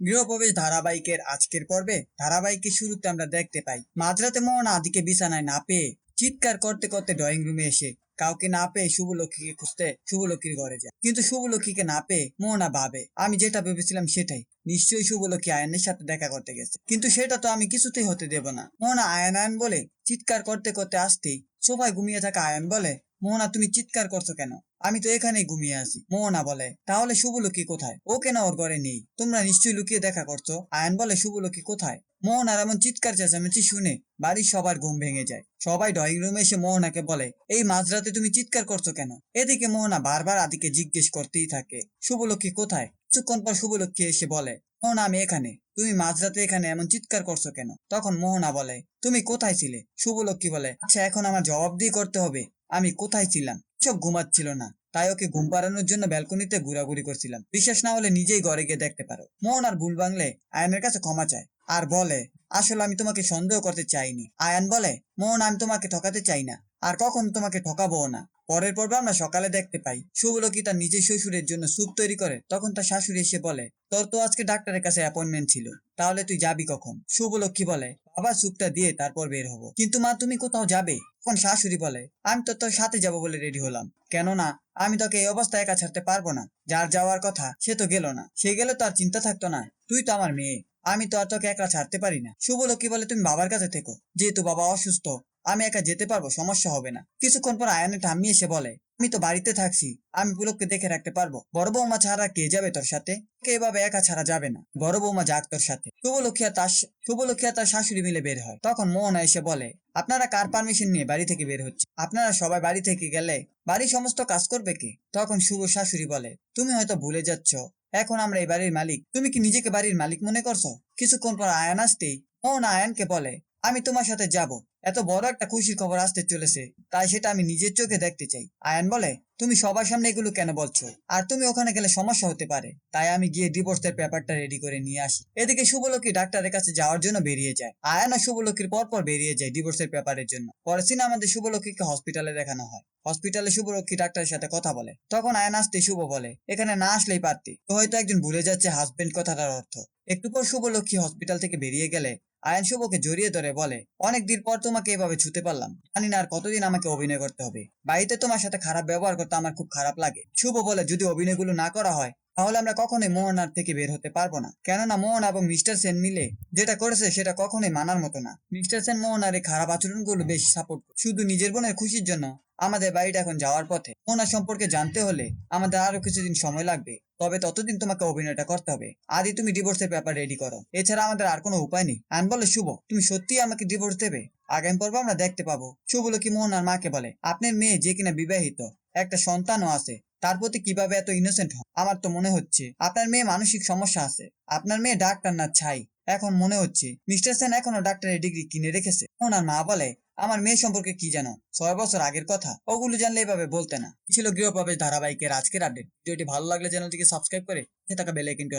গৃহপ্রবেশ ধারাবাহিকের আজকের পর্বে ধারাবাহিকের শুরুতে আমরা দেখতে পাই মাঝরাতে মোহনা আদিকে বিছানায় না পেয়ে চিৎকার করতে করতে ড্রয়িং রুমে এসে কাউকে না পেয়ে শুভলক্ষীকে খুঁজতে শুভলক্ষীর ঘরে যায়। কিন্তু শুভলক্ষীকে না পেয়ে মোহনা ভাবে, আমি যেটা ভেবেছিলাম সেটাই, নিশ্চয়ই শুভলক্ষী আয়নের সাথে দেখা করতে গেছে, কিন্তু সেটা তো আমি কিছুতেই হতে দেব না। মোহনা আয়ন আয়ন বলে চিৎকার করতে করতে আসতেই সোফায় ঘুমিয়ে থাকা আয়ন বলে, মোহনা তুমি চিৎকার করছো কেন? আমি তো এখানেই ঘুমিয়ে আছি। মোহনা বলে, তাহলে শুভলক্ষী কোথায়? ও কেন ওর ঘরে নেই? তোমরা নিশ্চয়ই লুকিয়ে দেখা করছো। আয়ন বলে, শুভলক্ষী কোথায়? মোহনার এমন চিৎকার চেঁচামেচি শুনে বাড়ির সবার ঘুম ভেঙে যায়। সবাই ড্রয়িং রুমে এসে মোহনাকে বলে, এই মাঝরাতে তুমি চিৎকার করছো কেন? এদিকে মোহনা বারবার আদিকে জিজ্ঞেস করতেই থাকে, শুভলক্ষী কোথায়? কিছুক্ষণ পর শুভলক্ষী এসে বলে, মোহনা আমি এখানে। তুমি মাঝরাতে এখানে এমন চিৎকার করছো কেন? তখন মোহনা বলে, তুমি কোথায় ছিলে? শুভলক্ষী বলে, আচ্ছা এখন আমার জবাব দিয়ে করতে হবে, আমি কোথায় ছিলাম? সব ঘুমাচ্ছিল না, তাই ওকে ঘুম পাড়ানোর জন্য ব্যালকনিতে ঘোরাঘুরি করছিলাম। বিশ্বাস না হলে নিজেই ঘরে গিয়ে দেখতে পারো। মোহনার ভুল ভাঙলে আয়নের কাছে ক্ষমা চায় আর বলে, আসলে আমি তোমাকে সন্দেহ করতে চাইনি। আয়ান বলে, মোহন আমি তোমাকে ঠকাতে চাই না, আর কখনো তোমাকে ঠকাবো না। পরের পর্বে আমরা সকালে দেখতে পাই শুভলক্ষী তার নিজের শ্বশুরের জন্য স্যুপ তৈরি করে। তখন তার শাশুড়ি এসে বলে, তোর তো আজকে ডাক্তারের কাছে অ্যাপয়েন্টমেন্ট ছিল, তাহলে তুই যাবি কখন? শুভলক্ষী বলে, বাবা স্যুপটা দিয়ে তারপর বের হবো। কিন্তু মা তুমি কোথাও যাবে? তখন শাশুড়ি বলে, আমি তো তোর সাথে যাবো বলে রেডি হলাম। কেননা আমি তোকে এই অবস্থায় একা ছাড়তে পারবো না। যার যাওয়ার কথা সে তো গেল না, সে গেলে তো আর চিন্তা থাকতো না। তুই তো আমার মেয়ে, আমি তো আর তোকে একা ছাড়তে পারি না। শুভলক্ষী বলে, তুমি বাবার কাছে থেকো, যেহেতু বাবা অসুস্থ আমি একা যেতে পারবো, সমস্যা হবে না। কিছুক্ষণ পর আয়ানের ঠাম্মি এসে বলে, আমি তো বাড়িতে থাকছি, আমি পুলককে দেখে রাখতে পারবো। বড় বৌমা ছাড়া কে যাবে তোর সাথে? কে এভাবে একা ছাড়া যাবে না, বড় বৌমা যাক তোর সাথে। শুভলক্ষী আর তার শাশুড়ি মিলে বের হয়। তখন মোহনা এসে বলে, আপনারা কার পারমিশন নিয়ে বাড়ি থেকে বের হচ্ছে? আপনারা সবাই বাড়ি থেকে গেলে বাড়ির সমস্ত কাজ করবে কে? তখন শুভ শাশুড়ি বলে, তুমি হয়তো ভুলে যাচ্ছ, এখন আমরা এই বাড়ির মালিক। তুমি কি নিজেকে বাড়ির মালিক মনে করছো? কিছুক্ষণ পর আয়ান আসতেই মোহনা আয়ানকে বলে, আমি তোমার সাথে যাব, এত বড় একটা খুশির খবর আসতে চলেছে, তাই সেটা আমি নিজের চোখে দেখতে চাই। আয়ান বলে, তুমি সবার সামনে এগুলো কেন বলছো? আর তুমি ওখানে গেলে সমস্যা হতে পারে, তাই আমি গিয়ে ডিভোর্সের পেপারটা রেডি করে নিয়ে আসি। এদিকে শুভলক্ষী ডাক্তারের কাছে যাওয়ার জন্য বেরিয়ে যায়। আয়ান আর শুভলক্ষীর পরপর বেরিয়ে যায় ডিভোর্সের পেপারের জন্য। পরে আমাদের শুভলক্ষীকে হসপিটালে দেখানো হয়। হসপিটালে শুভলক্ষী ডাক্তারের সাথে কথা বলে। তখন আয়ান আসতে শুভ বলে, এখানে না আসলেই পারতি, তো হয়তো একজন ভুলে যাচ্ছে হাজবেন্ড কথাটার অর্থ। একটু পর শুভলক্ষী হসপিটাল থেকে বেরিয়ে গেলে আয়ান শুভকে জড়িয়ে ধরে বলে, অনেকদিন পর তোমাকে এভাবে ছুতে পারলাম, জানি না আর কতদিন আমাকে অভিনয় করতে হবে। বাড়িতে তোমার সাথে খারাপ ব্যবহার করতে আমার খুব খারাপ লাগে। শুভ বলে, যদি অভিনয়গুলো না করা হয় তাহলে আমরা কখনোই মোহনার থেকে বের হতে পারবো না। কেননা মোহন এবং মিস্টার সেন মিলে যেটা করেছে সেটা কখনোই মানার মতো না। মিস্টার সেন মোহনার এই খারাপ আচরণগুলো বেশ সাপোর্ট করে। শুধু নিজের বোনের খুশির জন্য আমাদের বাড়িটা এখন যাওয়ার পথে। মোহনার সম্পর্কে জানতে হলে আমাদের আরো কিছুদিন সময় লাগবে, তবে ততদিন তোমাকে অভিনয়টা করতে হবে। আদি তুমি ডিভোর্সের ব্যাপার রেডি করো, এছাড়া আমাদের আর কোনো উপায় নেই। আন বলে, শুভ তুমি সত্যিই আমাকে ডিভোর্স দেবে? আগামী পর্বে আমরা দেখতে পাবো। শুভলক্ষী মোহনার মাকে বলে, আপনার মেয়ে যে কিনা বিবাহিত, একটা সন্তানও আছে, তার প্রতি কিভাবে এত ইনোসেন্ট হন? আমার তো মনে হচ্ছে আপনার মেয়ে মানসিক সমস্যা আছে। আপনার মেয়ে ডাক্তার না ছাই। এখন মনে হচ্ছে মিস্টার সেন এখনো ডাক্তারের ডিগ্রি কিনে রেখেছে। ওনার মা বলে, আমার মেয়ে সম্পর্কে কি জানো? 6 বছর আগের কথা, ওগুলো জানলে এভাবে বলতে না। ছিল গৃহপ্রবেশ ধারাবাহিকের আজকের আপডেট। ভিডিওটি ভালো লাগলে চ্যানেলটিকে সাবস্ক্রাইব করে পাশে থাকা বেল আইকনটি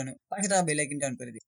অন করে দিন।